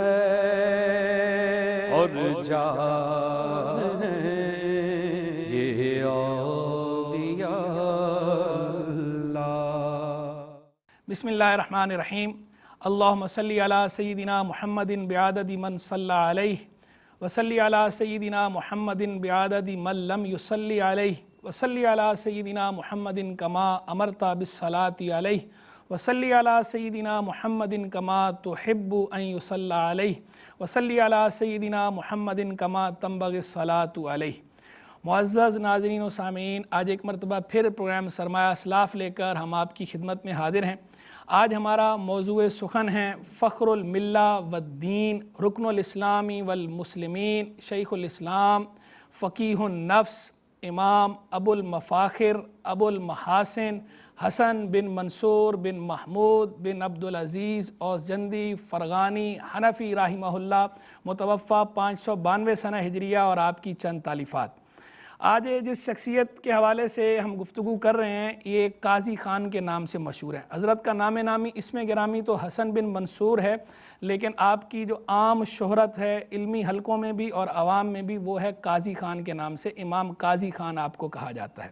ہے اور جان ہے یہ اولیاء اللہ۔ بسم اللہ الرحمن الرحیم۔ اللہم صلی علی سیدنا محمد بعدد من صلی علیہ وصلی علی سیدنا محمد بعدد من لم یصلی علیہ وصلی علی سیدنا محمد کما امرت بالصلاۃ علیہ وصلی علی سیدنا محمد کما تحب ان یصلی علیہ وصلی علی سیدنا محمد کما تنبغی الصلاۃ علیہ۔ معزز ناظرین و سامعین، آج ایک مرتبہ پھر پروگرام سرمایہ اسلاف لے کر ہم آپ کی خدمت میں حاضر ہیں۔ آج ہمارا موضوع سخن ہے فخر الملہ والدین، رکن الاسلامی والمسلمین، شیخ الاسلام، فقیہ النفس، امام ابو المفاخر، ابو المحاسن، حسن بن منصور بن محمود بن عبدالعزیز اوسجندی فرغانی حنفی رحمہ اللہ، متوفہ 592 سنہ ہجریہ، اور آپ کی چند تالیفات۔ آج جس شخصیت کے حوالے سے ہم گفتگو کر رہے ہیں یہ قاضی خان کے نام سے مشہور ہے۔ حضرت کا نام نامی اسم گرامی تو حسن بن منصور ہے، لیکن آپ کی جو عام شہرت ہے علمی حلقوں میں بھی اور عوام میں بھی وہ ہے قاضی خان کے نام سے۔ امام قاضی خان آپ کو کہا جاتا ہے۔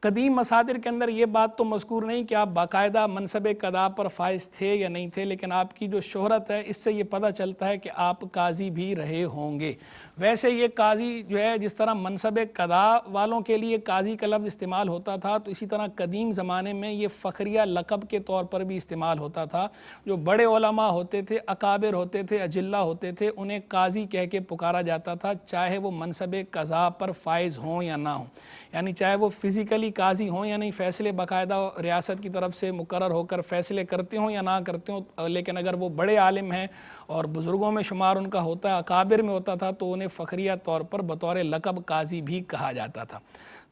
قدیم مصادر کے اندر یہ بات تو مذکور نہیں کہ آپ باقاعدہ منصب قضا پر فائز تھے یا نہیں تھے، لیکن آپ کی جو شہرت ہے اس سے یہ پتہ چلتا ہے کہ آپ قاضی بھی رہے ہوں گے۔ ویسے یہ قاضی جو ہے جس طرح منصب قضا والوں کے لیے قاضی کا لفظ استعمال ہوتا تھا، تو اسی طرح قدیم زمانے میں یہ فخریہ لقب کے طور پر بھی استعمال ہوتا تھا۔ جو بڑے علماء ہوتے تھے، اکابر ہوتے تھے، اجلہ ہوتے تھے، انہیں قاضی کہہ کے پکارا جاتا تھا، چاہے وہ منصب قضا پر فائز ہوں یا نہ ہوں، یعنی چاہے وہ فزیکلی قاضی ہوں یا نہیں، فیصلے باقاعدہ ریاست کی طرف سے مقرر ہو کر فیصلے کرتے ہوں یا نہ کرتے ہوں، لیکن اگر وہ بڑے عالم ہیں اور بزرگوں میں شمار ان کا ہوتا ہے، اکابر میں ہوتا تھا، تو انہیں فخریہ طور پر بطور لقب قاضی بھی کہا جاتا تھا۔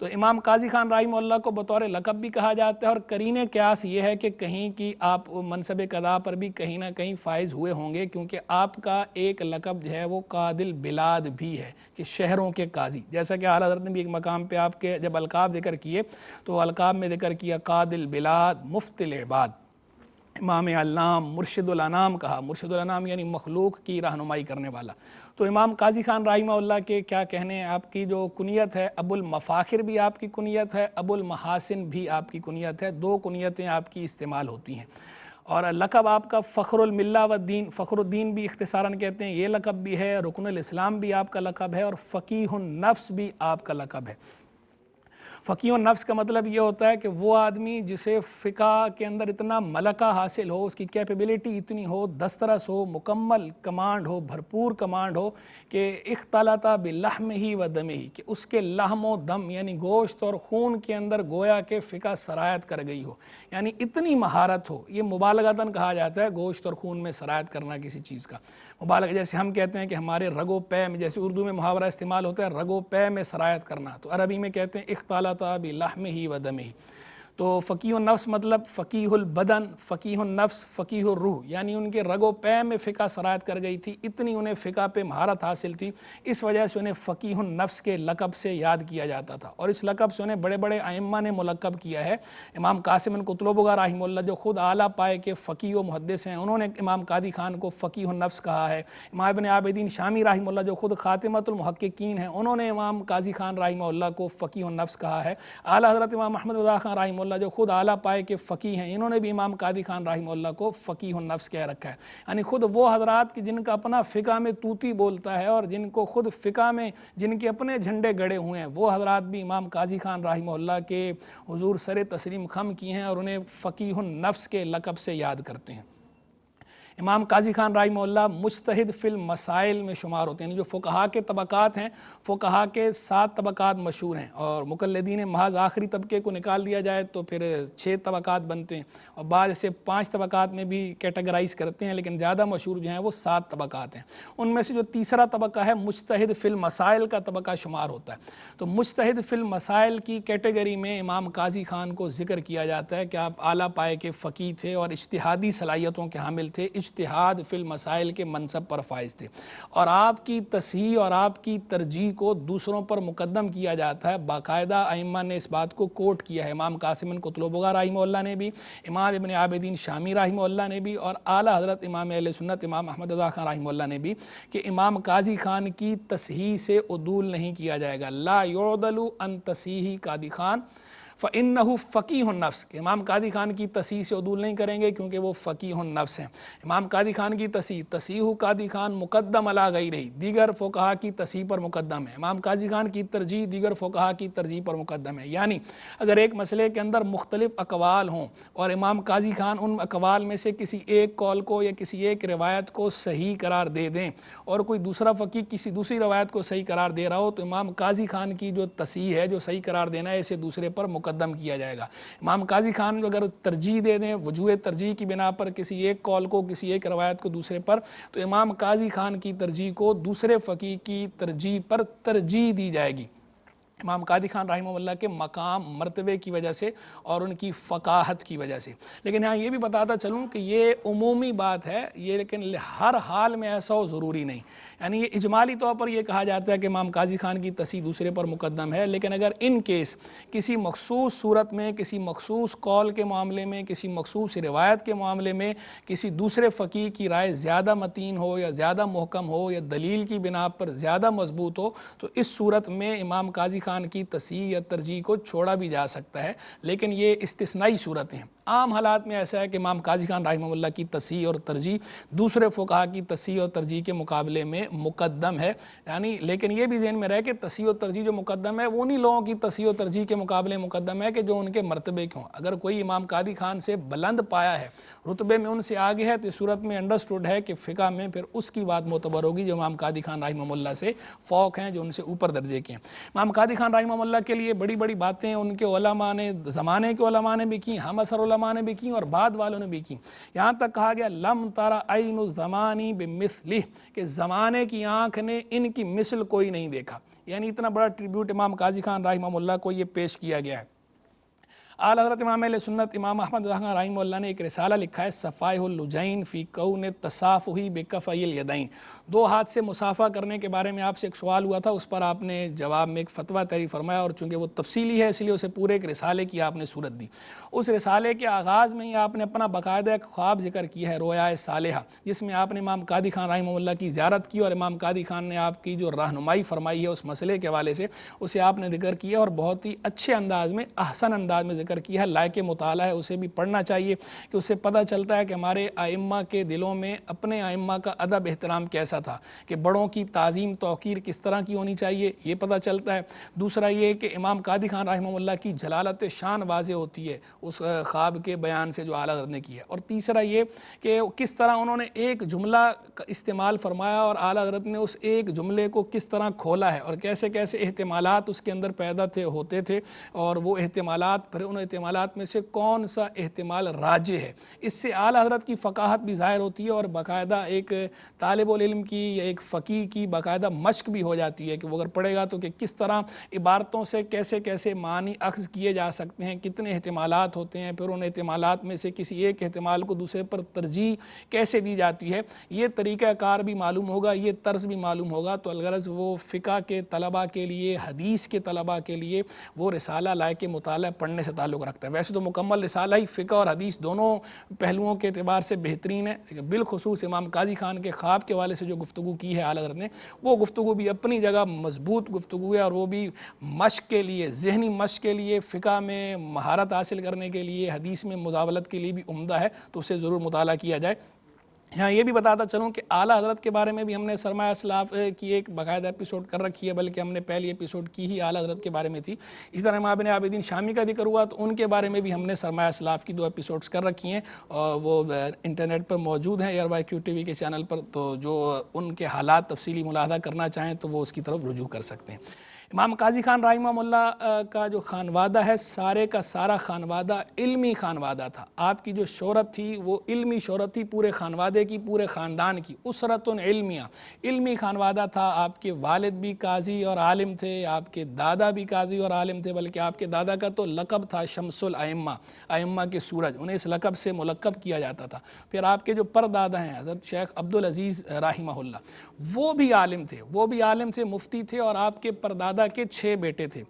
تو امام قاضی خان رحمہ اللہ کو بطور لقب بھی کہا جاتا ہے، اور قرینِ قیاس یہ ہے کہ کہیں کی آپ منصب قضا پر بھی کہیں نہ کہیں فائز ہوئے ہوں گے، کیونکہ آپ کا ایک لقب جو ہے وہ قاضی البلاد بھی ہے کہ شہروں کے قاضی، جیسا کہ اعلیٰ حضرت نے بھی ایک مقام پہ آپ کے جب القاب ذکر کیے تو القاب میں ذکر کیا قاضی البلاد مفتی العباد، امام علام مرشد الانام کہا۔ مرشد الانام یعنی مخلوق کی رہنمائی کرنے والا۔ تو امام قاضی خان رحمہ اللہ کے کیا کہنے ہیں، آپ کی جو کنیت ہے ابو المفاخر بھی آپ کی کنیت ہے، ابو المحاسن بھی آپ کی کنیت ہے، دو کنیتیں آپ کی استعمال ہوتی ہیں۔ اور لقب آپ کا فخر الملہ والدین، فخر الدین بھی اختصاراً کہتے ہیں، یہ لقب بھی ہے، رکن الاسلام بھی آپ کا لقب ہے، اور فقیہ النفس بھی آپ کا لقب ہے۔ فقیہ النفس کا مطلب یہ ہوتا ہے کہ وہ آدمی جسے فقہ کے اندر اتنا ملکہ حاصل ہو، اس کی کیپیبلٹی اتنی ہو، دسترس ہو، مکمل کمانڈ ہو، بھرپور کمانڈ ہو کہ اختلط بلحمہ و دمہ، کہ اس کے لحم و دم یعنی گوشت اور خون کے اندر گویا کہ فقہ سرایت کر گئی ہو، یعنی اتنی مہارت ہو۔ یہ مبالغتاً کہا جاتا ہے گوشت اور خون میں سرایت کرنا کسی چیز کا مبالغہ، جیسے ہم کہتے ہیں کہ ہمارے رگ و پے میں، جیسے اردو میں محاورہ استعمال ہوتا ہے رگ و پے میں سرایت کرنا، تو عربی میں کہتے ہیں اختلط بلحمہ و دمہ۔ تو فقیہ النفس مطلب فقیہ البدن، فقیہ النفس، فقیہ الروح، یعنی ان کے رگ و پے میں فقہ سرایت کر گئی تھی، اتنی انہیں فقہ پہ مہارت حاصل تھی، اس وجہ سے انہیں فقیہ النفس کے لقب سے یاد کیا جاتا تھا، اور اس لقب سے انہیں بڑے بڑے ائمہ نے ملقب کیا ہے۔ امام قاسم بن قطلبغہ رحمہ اللہ جو خود اعلیٰ پائے کے فقیہ و محدث ہیں، انہوں نے امام قاضی خان کو فقیہ النفس کہا ہے۔ امام ابن عابدین شامی رحمہ اللہ جو خود خاتمۃ المحققین ہیں، انہوں نے امام قاضی خان رحمہ اللہ کو فقیہ النفس کہا ہے۔ اعلیٰ حضرت امام احمد رضا خان رحمہ اللہ جو خود اعلیٰ پائے کے فقیہ ہیں، انہوں نے بھی امام قاضی خان رحمہ اللہ کو فقیہ النفس کہہ رکھا ہے، یعنی خود وہ حضرات کی جن کا اپنا فقہ میں طوطی بولتا ہے اور جن کو خود فقہ میں جن کے اپنے جھنڈے گڑے ہوئے ہیں، وہ حضرات بھی امام قاضی خان رحمہ اللہ کے حضور سر تسلیم خم کی ہیں اور انہیں فقیہ النفس کے لقب سے یاد کرتے ہیں۔ امام قاضی خان رحمہ اللہ مجتہد فی المسائل میں شمار ہوتے ہیں، یعنی جو فقہا کے طبقات ہیں، فقہا کے 7 طبقات مشہور ہیں، اور مقلدین محض آخری طبقے کو نکال دیا جائے تو پھر 6 طبقات بنتے ہیں، اور بعض اسے 5 طبقات میں بھی کیٹیگرائز کرتے ہیں، لیکن زیادہ مشہور جو ہیں وہ 7 طبقات ہیں۔ ان میں سے جو تیسرا طبقہ ہے مجتہد فی المسائل کا طبقہ شمار ہوتا ہے، تو مجتہد فی المسائل کی کیٹیگری میں امام قاضی خان کو ذکر کیا جاتا ہے کہ آپ اعلیٰ پائے کے فقیہ تھے اور اجتہادی صلاحیتوں کے حامل تھے، اجتہاد فی المسائل کے منصب پر فائز تھے، اور آپ کی تصحیح اور آپ کی ترجیح کو دوسروں پر مقدم کیا جاتا ہے۔ باقاعدہ ائمہ نے اس بات کو کوٹ کیا ہے، امام قاسم بن قطلبغہ رحمہ اللہ نے بھی، امام ابن عابدین شامی رحمہ اللہ نے بھی، اور اعلیٰ حضرت امام اہل سنت امام احمد رضا خان رحمہ اللہ نے بھی، کہ امام قاضی خان کی تصحیح سے عدول نہیں کیا جائے گا۔ لا یعدل عن تصحیح قاضی خان فَإِنَّهُ فقیح النفس، کہ امام قاضی خان کی تصحیح سے عدول نہیں کریں گے کیونکہ وہ فقیح النفس ہیں۔ امام قاضی خان کی تصحیح قاضی خان مقدم علی غیرہ، دیگر فقہا کی تصحیح پر مقدم ہے۔ امام قاضی خان کی ترجیح دیگر فقہا کی ترجیح پر مقدم ہے۔ یعنی اگر ایک مسئلے کے اندر مختلف اقوال ہوں اور امام قاضی خان ان اقوال میں سے کسی ایک قول کو یا کسی ایک روایت کو صحیح قرار دے دیں اور کوئی دوسرا فقیہ کسی دوسری روایت کو صحیح قرار دے رہا ہو، تو امام قاضی خان کی جو تصحیح ہے، جو صحیح قرار دینا ہے، اسے دوسرے پر مقدم کیا جائے گا۔ امام قاضی خان اگر ترجیح دے دیں وجوہ ترجیح کی بنا پر کسی ایک قول کو، کسی ایک روایت کو دوسرے پر، تو امام قاضی خان کی ترجیح کو دوسرے فقیہ کی ترجیح پر ترجیح دی جائے گی، امام قاضی خان رحمہ اللہ کے مقام مرتبے کی وجہ سے اور ان کی فقاہت کی وجہ سے۔ لیکن یہاں یہ بھی بتاتا چلوں کہ یہ عمومی بات ہے، یہ لیکن ہر حال میں ایسا ہو ضروری نہیں، یعنی یہ اجمالی طور پر یہ کہا جاتا ہے کہ امام قاضی خان کی تصحیح دوسرے پر مقدم ہے، لیکن اگر ان کیس کسی مخصوص صورت میں، کسی مخصوص قول کے معاملے میں، کسی مخصوص روایت کے معاملے میں کسی دوسرے فقیہ کی رائے زیادہ متین ہو یا زیادہ محکم ہو یا دلیل کی بنا پر زیادہ مضبوط ہو، تو اس صورت میں امام قاضی خان کی تصحیح یا ترجیح کو چھوڑا بھی جا سکتا ہے، لیکن یہ استثنائی صورتیں ہیں۔ عام حالات میں ایسا ہے کہ امام قاضی خان رحمہ اللہ کی تصحیح اور ترجیح دوسرے فقہا کی تصحیح اور ترجیح کے مقابلے میں مقدم ہے، یعنی لیکن یہ بھی ذہن میں رہے کہ تصحیح اور ترجیح جو مقدم ہے وہ انہی لوگوں کی تصحیح اور ترجیح کے مقابلے مقدم ہے کہ جو ان کے مرتبے کے ہوں۔ اگر کوئی امام قاضی خان سے بلند پایا ہے، رتبے میں ان سے آگے ہے، تو اس صورت میں انڈرسٹوڈ ہے کہ فقہ میں پھر اس کی بات معتبر ہوگی جو امام قاضی خان رحمہ اللہ سے فوق ہیں، جو ان سے اوپر درجے کے ہیں۔ امام قاضی خان رحمہ اللہ کے لیے بڑی بڑی باتیں ان کے علماء نے، زمانے کے علماء نے بھی کی، ہم عصر علماء نے بھی کی اور بعد والوں نے بھی کی۔ یہاں تک کہا گیا لم تر عین الزمان بمثلہ، کہ زمانے کی آنکھ نے ان کی مثل کوئی نہیں دیکھا، یعنی اتنا بڑا ٹریبیوٹ امام قاضی خان رحمہ اللہ کو یہ پیش کیا گیا ہے۔ اعلیٰ حضرت امام اہل سنت امام احمد رضا رحمہ اللہ نے ایک رسالہ لکھا ہے صفائح اللجین فی کون التصافح بکفئی الیدین، دو ہاتھ سے مصافحہ کرنے کے بارے میں آپ سے ایک سوال ہوا تھا، اس پر آپ نے جواب میں ایک فتویٰ تحریر فرمایا، اور چونکہ وہ تفصیلی ہے اس لیے اسے پورے ایک رسالے کی آپ نے صورت دی۔ اس رسالے کے آغاز میں ہی آپ نے اپنا باقاعدہ ایک خواب ذکر کیا ہے رویا صالحہ، جس میں آپ نے امام قاضی خان رحمہ اللہ کی زیارت کی اور امام قاضی خان نے آپ کی جو رہنمائی فرمائی ہے اس مسئلے کے حوالے سے، اسے آپ نے ذکر کیا اور بہت ہی اچھے انداز میں، احسن انداز میں ذکر کیا ہے، لائق مطالعہ ہے، اسے بھی پڑھنا چاہیے کہ اس سے پتہ چلتا ہے کہ ہمارے ائمہ کے دلوں میں اپنے ائمہ کا ادب احترام کیسا تھا، کہ بڑوں کی تعظیم توقیر کس طرح کی ہونی چاہیے، یہ پتہ چلتا ہے۔ دوسرا یہ کہ امام قاضی خان رحمہ اللہ کی جلالت شان واضح ہوتی ہے اس خواب کے بیان سے جو اعلیٰ حضرت نے کیا، اور تیسرا یہ کہ کس طرح انہوں نے ایک جملہ استعمال فرمایا اور اعلیٰ حضرت نے اس ایک جملے کو کس طرح کھولا ہے اور کیسے کیسے احتمالات اس کے اندر پیدا ہوتے تھے، اور وہ احتمالات پھر ان احتمالات میں سے کون سا احتمال راجح ہے، اس سے اعلیٰ حضرت کی فقاہت بھی ظاہر ہوتی ہے، اور باقاعدہ ایک طالب العلم کی یا ایک فقیہ کی باقاعدہ مشق بھی ہو جاتی ہے کہ وہ اگر پڑھے گا تو کہ کس طرح عبارتوں سے کیسے کیسے معنی اخذ کیے جا سکتے ہیں، کتنے احتمالات ہوتے ہیں، پھر ان احتمالات میں سے کسی ایک احتمال کو دوسرے پر ترجیح کیسے دی جاتی ہے، یہ طریقہ کار بھی معلوم ہوگا، یہ طرز بھی معلوم ہوگا، تو الغرض وہ فقہ کے طلباء کے لیے، حدیث کے طلباء کے لیے وہ رسالہ لائق مطالعہ پڑھنے سے تعلق رکھتا ہے۔ ویسے تو مکمل رسالہ ہی فقہ اور حدیث دونوں پہلوؤں کے اعتبار سے بہترین ہے، لیکن بالخصوص امام قاضی خان کے خواب کے حوالے سے جو گفتگو کی ہے اعلیٰ حضرت نے، وہ گفتگو بھی اپنی جگہ مضبوط گفتگو ہے، اور وہ بھی مشق کے لیے، ذہنی مشق کے لیے، فقہ میں مہارت حاصل کرنے کے لیے، حدیث میں مزاولت کے لیے بھی عمدہ ہے، تو اسے ضرور مطالعہ کیا جائے۔ یہاں یہ بھی بتاتا چلوں کہ اعلیٰ حضرت کے بارے میں بھی ہم نے سرمایہ اسلاف کی ایک باقاعدہ ایپیسوڈ کر رکھی ہے، بلکہ ہم نے پہلی ایپیسوڈ کی ہی اعلیٰ حضرت کے بارے میں تھی۔ اس طرح امام ابن عابدین شامی کا ذکر ہوا تو ان کے بارے میں بھی ہم نے سرمایہ اسلاف کی 2 ایپیسوڈز کر رکھی ہیں، اور وہ انٹرنیٹ پر موجود ہیں ARYQ TV کے چینل پر، تو جو ان کے حالات تفصیلی ملاحظہ کرنا چاہیں تو وہ اس کی طرف رجوع کر سکتے ہیں۔ امام قاضی خان رحمہ اللہ کا جو خانوادہ ہے سارے کا سارا خانوادہ علمی خانوادہ تھا. آپ کی جو شہرت تھی وہ علمی شہرت تھی، پورے خانوادے کی، پورے خاندان کی. اسرت علمیہ، علمی خانوادہ تھا. آپ کے والد بھی قاضی اور عالم تھے، آپ کے دادا بھی قاضی اور عالم تھے، بلکہ آپ کے دادا کا تو لقب تھا شمس الائمہ، ائمہ کے سورج، انہیں اس لقب سے ملقب کیا جاتا تھا. پھر آپ کے جو پردادا ہیں حضرت شیخ عبدالعزیز رحمہ اللہ، وہ بھی عالم تھے، وہ بھی عالم تھے، مفتی تھے، اور آپ کے پردادا کے 6 بیٹے تھے.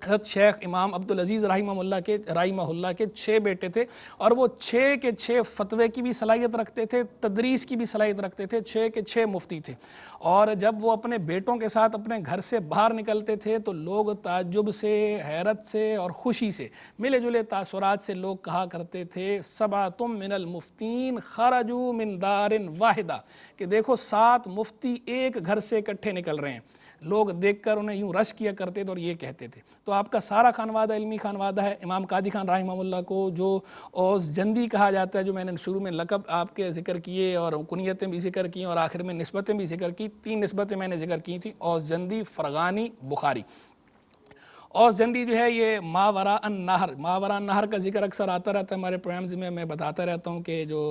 حضرت شیخ امام عبدالعزیز رحمہ اللہ کے 6 بیٹے تھے، اور وہ 6 کے 6 فتوے کی بھی صلاحیت رکھتے تھے، تدریس کی بھی صلاحیت رکھتے تھے، 6 کے 6 مفتی تھے. اور جب وہ اپنے بیٹوں کے ساتھ اپنے گھر سے باہر نکلتے تھے تو لوگ تعجب سے، حیرت سے اور خوشی سے، ملے جلے تاثرات سے لوگ کہا کرتے تھے سبعۃ من المفتین خرجوا من دار واحدہ، کہ دیکھو 7 مفتی ایک گھر سے اکٹھے نکل رہے ہیں. لوگ دیکھ کر انہیں یوں رش کیا کرتے تھے اور یہ کہتے تھے. تو آپ کا سارا خانوادہ علمی خانوادہ ہے. امام قاضی خان رحمہ اللہ کو جو اوس جندی کہا جاتا ہے، جو میں نے شروع میں لقب آپ کے ذکر کیے اور کنیتیں بھی ذکر کی اور آخر میں نسبتیں بھی ذکر کی، 3 نسبتیں میں نے ذکر کی تھیں، اوس جندی، فرغانی، بخاری. اوس جندی جو ہے یہ ماوراء النہر، ماوراء النہر کا ذکر اکثر آتا رہتا ہے ہمارے پروگرامز میں بتاتا رہتا ہوں کہ جو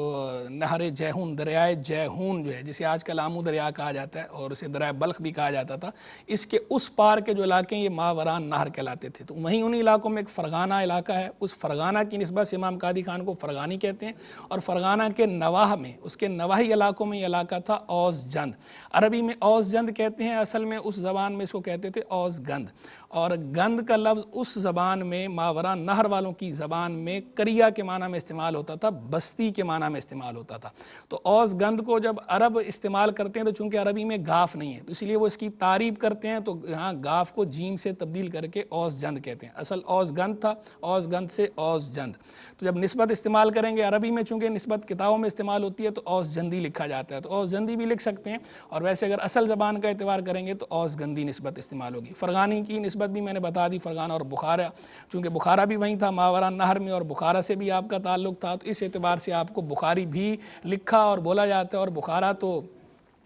نہر جیہون، دریائے جیہون جو ہے، جسے آج کل آمو دریا کہا جاتا ہے اور اسے دریائے بلخ بھی کہا جاتا تھا، اس کے اس پار کے جو علاقے ہیں یہ ماوراء النہر کہلاتے تھے. تو وہیں انہی علاقوں میں ایک فرغانہ علاقہ ہے، اس فرغانہ کی نسبت سے امام قاضی خان کو فرغانی کہتے ہیں. اور فرغانہ کے نواح میں، اس کے نواحی علاقوں میں یہ علاقہ تھا اوس جند. عربی میں اوس جند کہتے ہیں، اصل میں اس زبان میں اس کو کہتے تھے اوس گند. اور گند کا لفظ اس زبان میں، ماوراء نہر والوں کی زبان میں، قریہ کے معنی میں استعمال ہوتا تھا، بستی کے معنی میں استعمال ہوتا تھا. تو اوس گند کو جب عرب استعمال کرتے ہیں تو چونکہ عربی میں گاف نہیں ہے تو اس لیے وہ اس کی تعریب کرتے ہیں، تو یہاں گاف کو جیم سے تبدیل کر کے اوس جند کہتے ہیں. اصل اوس گند تھا، اوس گند سے اوس جند. تو جب نسبت استعمال کریں گے عربی میں، چونکہ نسبت کتابوں میں استعمال ہوتی ہے تو اوس جندی لکھا جاتا ہے، تو اوس جندی بھی لکھ سکتے ہیں. اور ویسے اگر اصل زبان کا اعتبار کریں گے تو اوس گندی نسبت استعمال ہوگی. فرغانی کی نسبت بھی میں نے بتا دی، فرغانہ اور بخارا، چونکہ بخارا بھی وہیں تھا ماوراء النہر میں اور بخارا سے بھی آپ کا تعلق تھا، تو اس اعتبار سے آپ کو بخاری بھی لکھا اور بولا جاتا ہے. اور بخارا تو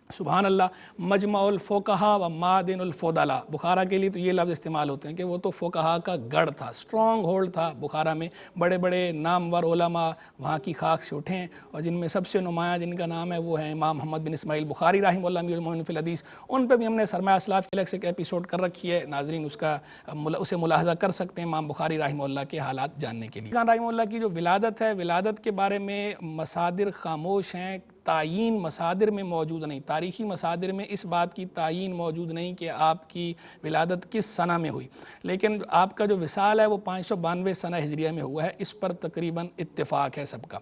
سبحان اللہ مجمع الفقہاء و معدن الفضلاء، بخارا کے لیے تو یہ لفظ استعمال ہوتے ہیں کہ وہ تو فقہاء کا گڑھ تھا، اسٹرانگ ہولڈ تھا. بخارا میں بڑے بڑے نامور علماء وہاں کی خاک سے اٹھے ہیں، اور جن میں سب سے نمایاں جن کا نام ہے وہ ہے امام محمد بن اسماعیل بخاری رحمہ اللہ، امیر المؤمنین فی الحدیث. ان پہ بھی ہم نے سرمایہ اسلاف کے الگ سے ایک ایپیسوڈ کر رکھی ہے، ناظرین اسے ملاحظہ کر سکتے ہیں امام بخاری رحمہ اللہ کے حالات جاننے کے لیے. رحمہ اللہ کی جو ولادت ہے، ولادت کے بارے میں مصادر خاموش ہیں، تعیین مصادر میں موجود نہیں، تاریخی مصادر میں اس بات کی تعیین موجود نہیں کہ آپ کی ولادت کس سنہ میں ہوئی. لیکن آپ کا جو وصال ہے وہ 592 سنہ ہجریہ میں ہوا ہے، اس پر تقریباً اتفاق ہے سب کا.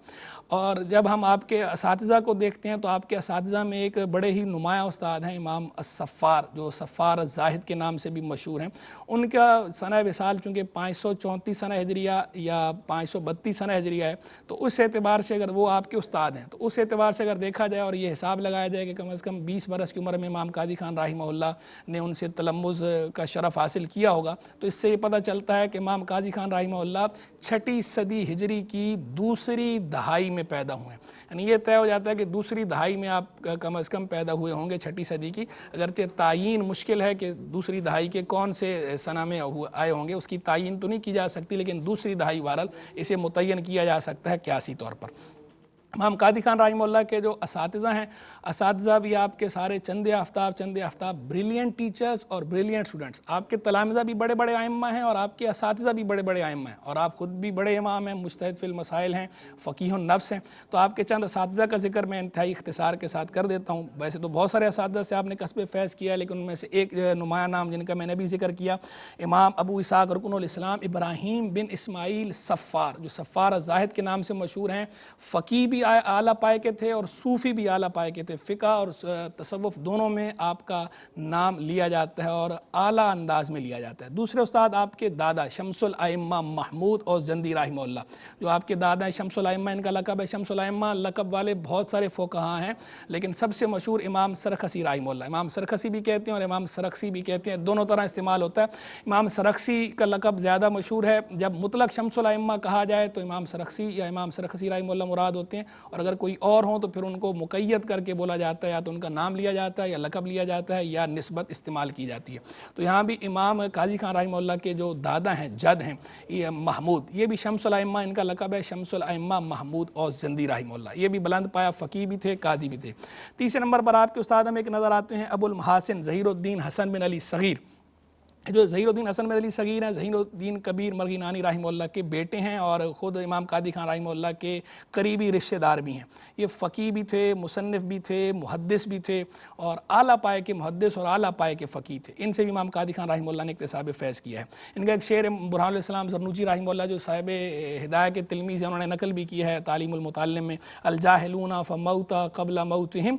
اور جب ہم آپ کے اساتذہ کو دیکھتے ہیں تو آپ کے اساتذہ میں ایک بڑے ہی نمایاں استاد ہیں امام الصفار، جو صفار الزاہد کے نام سے بھی مشہور ہیں. ان کا سنہ وصال چونکہ 534 سنہ ہجریہ یا 532 سنہ ہجریہ ہے، تو اس اعتبار سے اگر وہ آپ کے استاد ہیں تو اس اعتبار سے اگر دیکھا جائے اور یہ حساب لگایا جائے کہ کم از کم 20 برس کی عمر میں امام قاضی خان رحمہ اللہ نے ان سے تلمذ کا شرف حاصل کیا ہوگا، تو اس سے یہ پتہ چلتا ہے کہ امام قاضی خان رحمہ اللہ 6 صدی ہجری کی دوسری دہائی میں پیدا ہوئے ہیں. یعنی یہ طے ہو جاتا ہے کہ دوسری دہائی میں آپ کم از کم پیدا ہوئے ہوں گے 6 صدی کی. اگرچہ تعیین مشکل ہے کہ دوسری دہائی کے کون سے سنہ میں آئے ہوں گے، اس کی تعیین تو نہیں کی جا سکتی، لیکن دوسری دہائی بہرحال اسے متعین کیا جا سکتا ہے قیاسی طور پر. امام قاضی خان رحمہ اللہ کے جو اساتذہ ہیں، اساتذہ بھی آپ کے سارے چند آفتاب بریلینٹ ٹیچرز اور بریلینٹ اسٹوڈنٹس. آپ کے تلامذہ بھی بڑے بڑے ائمہ ہیں اور آپ کے اساتذہ بھی بڑے بڑے ائمہ ہیں، اور آپ خود بھی بڑے امام ہیں، مجتہد فی المسائل ہیں، فقیہ النفس ہیں. تو آپ کے چند اساتذہ کا ذکر میں انتہائی اختصار کے ساتھ کر دیتا ہوں. ویسے تو بہت سارے اساتذہ سے آپ نے کسب فیض کیا، لیکن ان میں سے ایک نمایاں نام جن کا میں نے بھی ذکر کیا، امام ابو اسحاق رکن الاسلام ابراہیم بن اسماعیل صفار، جو صفار الزاہد کے نام سے مشہور ہیں. فقیہ بھی اعلیٰ پائے کے تھے اور صوفی بھی اعلیٰ پائے کے تھے، فقہ اور تصوف دونوں میں آپ کا نام لیا جاتا ہے اور اعلیٰ انداز میں لیا جاتا ہے. دوسرے استاد آپ کے دادا شمس الائمہ محمود اوس جندی رحمہ اللہ، جو آپ کے دادا ہیں شمس الائمہ، ان کا لقب ہے شمس الائمہ. لقب والے بہت سارے فقہاء ہیں، لیکن سب سے مشہور امام سرخسی رحمہ اللہ. امام سرخسی بھی کہتے ہیں اور امام سرخسی بھی کہتے ہیں، دونوں طرح استعمال ہوتا ہے. امام سرخسی کا لقب زیادہ مشہور ہے. جب مطلق شمس الائمہ کہا جائے تو امام سرخسی یا امام سرخسی رحمہ اللہ مراد ہوتے ہیں، اور اگر کوئی اور ہوں تو پھر ان کو مقید کر کے بولا جاتا ہے، یا تو ان کا نام لیا جاتا ہے یا لقب لیا جاتا ہے یا نسبت استعمال کی جاتی ہے۔ تو یہاں بھی امام قاضی خان رحمہ اللہ کے جو دادا ہیں، جد ہیں، یہ محمود، یہ بھی شمس الائمہ ان کا لقب ہے، شمس الائمہ محمود اوزجندی رحمہ اللہ، یہ بھی بلند پایا فقیہ بھی تھے، قاضی بھی تھے۔ تیسرے نمبر پر آپ کے استاد ہمیں ایک نظر آتے ہیں ابو المحاسن ظہیر الدین حسن بن علی صغیر۔ جو ظہیر الدین حسن بن علی صغیر ہیں، ظہیر الدین کبیر مرغینانی رحمہ اللہ کے بیٹے ہیں اور خود امام قاضی خان رحمہ اللہ کے قریبی رشتہ دار بھی ہیں۔ یہ فقیہ بھی تھے، مصنف بھی تھے، محدث بھی تھے، اور اعلیٰ پائے کے محدث اور اعلیٰ پائے کے فقیہ تھے۔ ان سے بھی امام قاضی خان رحمہ اللہ نے اکتساب فیض کیا ہے۔ ان کا ایک شعر برہان الاسلام زرنوجی رحمہ اللہ جو صاحب ہدایہ کے تلمیذ ہیں، انہوں نے نقل بھی کیا ہے تعلیم المتعلم میں، الجاہلون فموتا قبل موتہم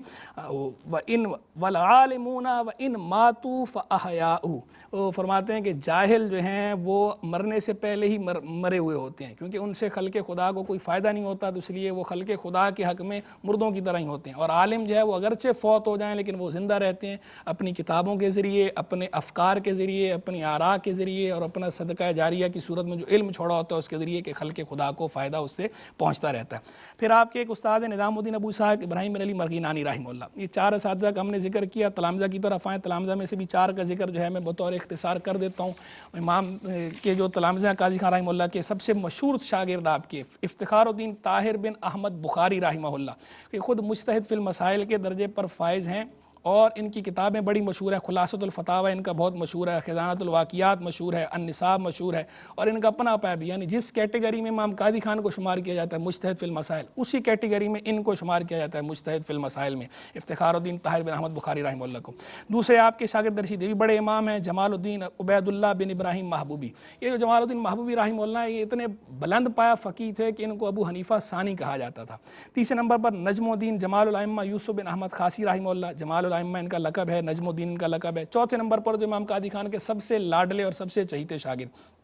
والعالمون وان ماتوا فاحیاؤ۔ وہ فرماتے ہیں کہ جاہل جو ہیں وہ مرنے سے پہلے ہی مرے ہوئے ہوتے ہیں، کیونکہ ان سے خلق خدا کو کوئی فائدہ نہیں ہوتا، تو اس لیے وہ خلق خدا کے حق میں مردوں کی طرح ہی ہوتے ہیں۔ اور عالم جو ہے وہ اگرچہ فوت ہو جائیں لیکن وہ زندہ رہتے ہیں، اپنی کتابوں کے ذریعے، اپنے افکار کے ذریعے، اپنی آراء کے ذریعے اور اپنا صدقہ جاریہ کی صورت میں جو علم چھوڑا ہوتا ہے اس کے ذریعے کہ خلق خدا کو فائدہ اس سے پہنچتا رہتا ہے۔ پھر آپ کے ایک استاد ہیں نظام الدین ابو اسحاق ابراہیم بن علی مرغینانی رحمہ اللہ۔ یہ چار اساتذہ کا ہم نے ذکر کیا، تلامذہ کی طرف آئیں، تلامذہ میں سے بھی چار کا ذکر جو ہے میں بطور اختصار کر دیتا ہوں۔ امام کے جو تلامذہ قاضی خان رحمہ اللہ کے سب سے مشہور شاگرد آپ کے افتخار الدین طاہر بن احمد بخاری رحمہ اللہ، یہ خود مجتہد فی المسائل کے درجے پر فائز ہیں اور ان کی کتابیں بڑی مشہور ہیں۔ خلاصۃ الفتاوی ان کا بہت مشہور ہے، خزانۃ الواقعات مشہور ہے، النصاب مشہور ہے، اور ان کا اپنا پایا بھی، یعنی جس کیٹیگری میں امام قاضی خان کو شمار کیا جاتا ہے مجتہد فی المسائل، اسی کیٹیگری میں ان کو شمار کیا جاتا ہے مجتہد فی المسائل میں، افتخار الدین طاہر بن احمد بخاری رحمہ اللہ کو۔ دوسرے آپ کے شاگرد رشید، یہ بھی بڑے امام ہیں، جمال الدین عبید اللہ بن ابراہیم محبوبی۔ یہ جو جمال الدین محبوبی رحمہ اللہ یہ اتنے بلند پایا فقیہ تھے کہ ان کو ابو حنیفہ ثانی کہا جاتا تھا۔ تیسرے نمبر پر نجم الدین جمال الائمہ یوسف بن احمد خاصی رحمہ اللہ، جمال الائمہ ان کا لقب ہے، نجم الدین کا لقب ہے۔ چوتھے نمبر پر جو امام قاضی خان کے سب سے لاڈلے اور سب سے چہیتے شاگرد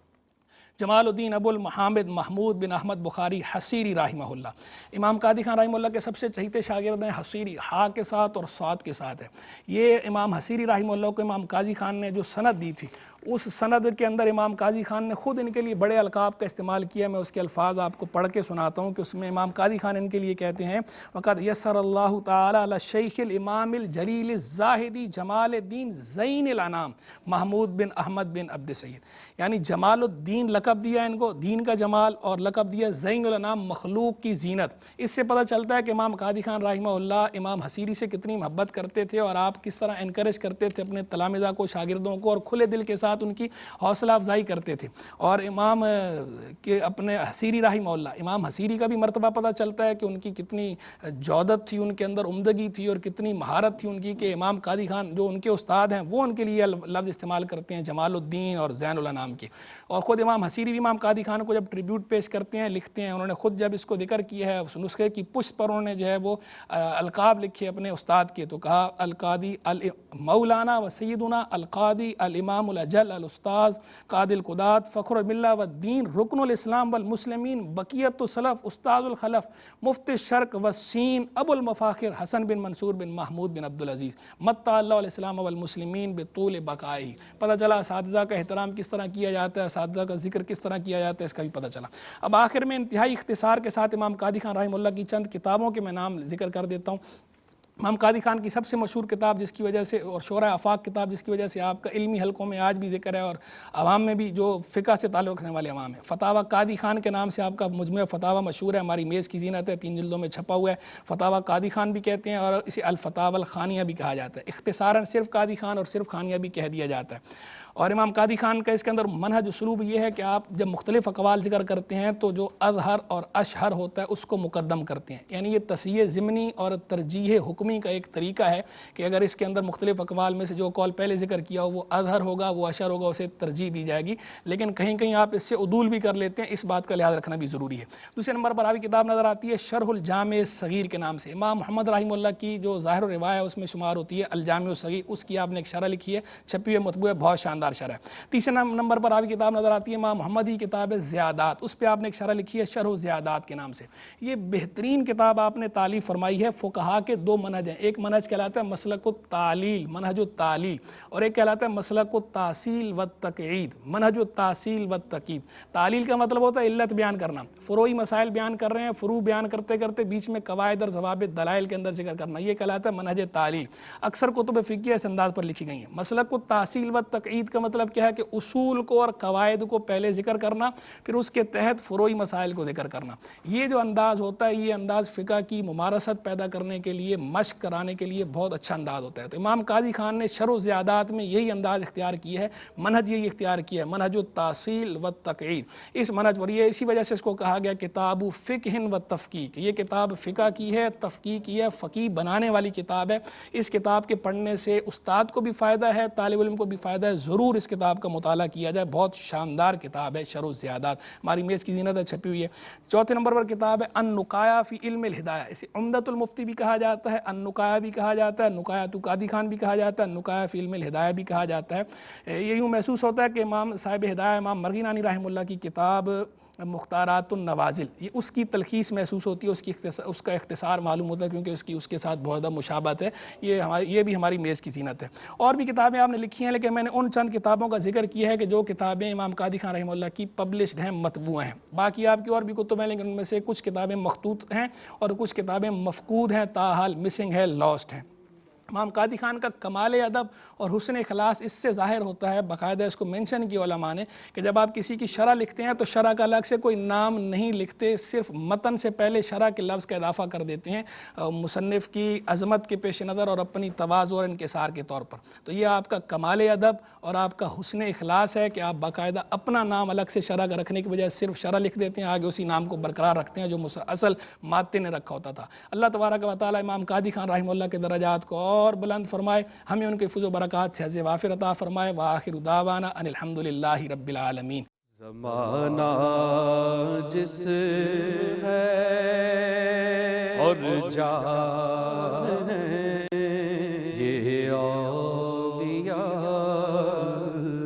جمال الدین ابو المحامد محمود بن احمد بخاری حصیری رحمہ اللہ۔ امام قاضی خان رحمہ اللہ کے سب سے چہیتے شاگرد ہیں حصیری، ہا کے ساتھ اور صاد کے ساتھ ہے۔ یہ امام حصیری رحمہ اللہ کو امام قاضی خان نے جو سند دی تھی، اس سند کے اندر امام قاضی خان نے خود ان کے لیے بڑے القاب کا استعمال کیا۔ میں اس کے الفاظ آپ کو پڑھ کے سناتا ہوں کہ اس میں امام قاضی خان ان کے لیے کہتے ہیں وقد یسر اللہ تعالی علی الشیخ الامام الجلیل الزاہدی جمال الدین زین الانام محمود بن احمد بن عبد سید، یعنی جمال الدین لقب دیا ان کو، دین کا جمال، اور لقب دیا زین الانام مخلوق کی زینت۔ اس سے پتہ چلتا ہے کہ امام قاضی خان رحمہ اللہ امام حصیری سے کتنی محبت کرتے تھے اور آپ کس طرح انکریج کرتے تھے اپنے تلامذہ کو، شاگردوں کو، اور کھلے دل کے ساتھ ان کی حوصلہ افزائی کرتے تھے۔ اور امام کے اپنے حصیری رحمہ اللہ، امام حصیری کا بھی مرتبہ پتہ چلتا ہے کہ ان کی کتنی جودت تھی، ان کے اندر عمدگی تھی اور کتنی مہارت تھی ان کی، کہ امام قاضی خان جو ان کے استاد ہیں وہ ان کے لیے لفظ استعمال کرتے ہیں جمال الدین اور زین الانام کے۔ اور خود امام حصیری بھی امام قاضی خان کو جب ٹریبیوٹ پیش کرتے ہیں، لکھتے ہیں، انہوں نے خود جب اس کو ذکر کیا ہے اس نسخے کی پشت پر انہوں نے جو ہے وہ القاب لکھے اپنے استاد کے، تو کہا القاضی مولانا و سیدنا القاضی الامام الاجل الاستاذ قاضی القضات فخر الملہ والدین رکن الاسلام والمسلمین بقیت السلف استاذ الخلف مفتی الشرق والسین ابو المفاخر حسن بن منصور بن محمود بن عبدالعزیز متع اللہ الاسلام والمسلمین بطول بقائی۔ پتہ چلا اساتذہ کا احترام کس طرح کیا جاتا ہے، اساتذہ کا ذکر کس طرح کیا جاتا ہے، اس کا بھی پتہ چلا۔ اب آخر میں انتہائی اختصار کے ساتھ امام قاضی خان رحمہ اللہ کی چند کتابوں کے میں نام ذکر کر دیتا ہوں۔ امام قاضی خان کی سب سے مشہور کتاب جس کی وجہ سے، اور شورۂ آفاق کتاب جس کی وجہ سے آپ کا علمی حلقوں میں آج بھی ذکر ہے اور عوام میں بھی جو فقہ سے تعلق رکھنے والے عوام ہیں، فتاویٰ قاضی خان کے نام سے آپ کا مجموعہ فتاویٰ مشہور ہے، ہماری میز کی زینت ہے، 3 جلدوں میں چھپا ہوا ہے، فتاویٰ قاضی خان بھی کہتے ہیں اور اسے الفتاوی الخانیہ بھی کہا جاتا ہے، اختصاراً صرف قاضی خان اور صرف خانیہ بھی کہہ دیا جاتا ہے۔ اور امام قاضی خان کا اس کے اندر منہج اسلوب یہ ہے کہ آپ جب مختلف اقوال ذکر کرتے ہیں تو جو اظہر اور اشہر ہوتا ہے اس کو مقدم کرتے ہیں، یعنی یہ تصحیح ضمنی اور ترجیح حکمی کا ایک طریقہ ہے کہ اگر اس کے اندر مختلف اقوال میں سے جو قول پہلے ذکر کیا ہو وہ اظہر ہوگا، وہ اشہر ہوگا، اسے ترجیح دی جائے گی، لیکن کہیں کہیں آپ اس سے عدول بھی کر لیتے ہیں، اس بات کا لحاظ رکھنا بھی ضروری ہے۔ دوسرے نمبر پر آپ کی کتاب نظر آتی ہے شرح الجامع الصغیر کے نام سے، امام محمد رحمہ اللہ کی جو ظاہر و روایہ اس میں شمار ہوتی ہے الجامع الصغیر، اس کی آپ نے ایک شرح لکھی ہے، چھپی ہوئی مطبوع ہے، بہت شاندار شاندار شرح ہے۔ تیسرے نمبر پر آپ کی کتاب نظر آتی ہے امام محمد کی کتاب ہے زیادات، اس پہ آپ نے ایک شرح لکھی ہے شرح زیادات کے نام سے۔ یہ بہترین کتاب آپ نے تعلیف فرمائی ہے۔ فقہا کے دو منہج ہیں، ایک منہج کہلاتا ہے مسلک التعلیل، منہج التعلیل، اور ایک کہلاتا ہے مسلک التحصیل والتقعید، منہج التحصیل والتقعید۔ تعلیل کا مطلب ہوتا ہے علت بیان کرنا، فروعی مسائل بیان کر رہے ہیں، فروع بیان کرتے کرتے بیچ میں قواعد اور ضوابط دلائل کے اندر ذکر کرنا، یہ کہلاتا ہے منہج تعلیل۔ اکثر کتب فقہیہ اس انداز پر لکھی گئی ہیں۔ مسلک التحصیل والتقعید کا مطلب کیا ہے کہ اصول کو اور قواعد کو پہلے ذکر کرنا، پھر اس کے تحت فروعی مسائل کو ذکر کرنا۔ یہ جو انداز ہوتا ہے، یہ انداز فقہ کی ممارست پیدا کرنے کے لیے، مشق کرانے کے لیے بہت اچھا انداز ہوتا ہے۔ تو امام قاضی خان نے شرح زیادات میں یہی انداز اختیار کیا ہے، منہج یہی اختیار کیا ہے، منہج التحصیل والتقعید۔ اس منہج پر یہ اسی وجہ سے اس کو کہا گیا کتاب فقہ و تفقیق، یہ کتاب فقہ کی ہے، تفقیق کی ہے، فقیہ بنانے والی کتاب ہے۔ اس کتاب کے پڑھنے سے استاد کو بھی فائدہ ہے، طالب علم کو بھی فائدہ ہے، ضرور اس کتاب کا مطالعہ کیا جائے، بہت شاندار کتاب ہے شرح زیادات، ہماری میز کی زینت ہے، چھپی ہوئی ہے۔ چوتھے نمبر پر کتاب ہے النقایہ فی علم الہدایہ، اسے عمدۃ المفتی بھی کہا جاتا ہے، النقایہ بھی کہا جاتا ہے، نقایۃ قاضی خان بھی کہا جاتا ہے، النقایہ فی علم الہدایہ بھی کہا جاتا ہے۔ یہ یوں محسوس ہوتا ہے کہ امام صاحب ہدایہ امام مرغی نانی رحمہ اللہ کی کتاب مختارات النوازل، یہ اس کی تلخیص محسوس ہوتی ہے، اس کا اختصار معلوم ہوتا ہے، کیونکہ اس کے ساتھ بہت زیادہ مشابہت ہے۔ یہ بھی ہماری میز کی زینت ہے۔ اور بھی کتابیں آپ نے لکھی ہیں، لیکن میں نے ان چند کتابوں کا ذکر کیا ہے کہ جو کتابیں امام قاضی خان رحمہ اللہ کی پبلشڈ ہیں، مطبوع ہیں۔ باقی آپ کی اور بھی کتب ہیں، لیکن ان میں سے کچھ کتابیں مخطوط ہیں اور کچھ کتابیں مفقود ہیں، تاحال مسنگ ہے، لاسٹ ہیں۔ امام قاضی خان کا کمال ادب اور حسن اخلاص اس سے ظاہر ہوتا ہے، باقاعدہ اس کو مینشن کیا علماء نے، کہ جب آپ کسی کی شرح لکھتے ہیں تو شرح کا الگ سے کوئی نام نہیں لکھتے، صرف متن سے پہلے شرح کے لفظ کا اضافہ کر دیتے ہیں مصنف کی عظمت کے پیش نظر اور اپنی تواضع اور انکسار کے طور پر۔ تو یہ آپ کا کمال ادب اور آپ کا حسن اخلاص ہے کہ آپ باقاعدہ اپنا نام الگ سے شرح کا رکھنے کی بجائے صرف شرح لکھ دیتے ہیں، آگے اسی نام کو برقرار رکھتے ہیں جو اصل ماتے نے رکھا ہوتا تھا۔ اللہ تبارک و تعالی امام قاضی خان رحمہ اللہ کے درجات کو اور بلند فرمائے، ہمیں ان کے فضل و برکات سے حظ وافر عطا فرمائے۔ وآخر دعوانا ان الحمدللہ رب العالمین۔ زمانہ جس ہے اور جا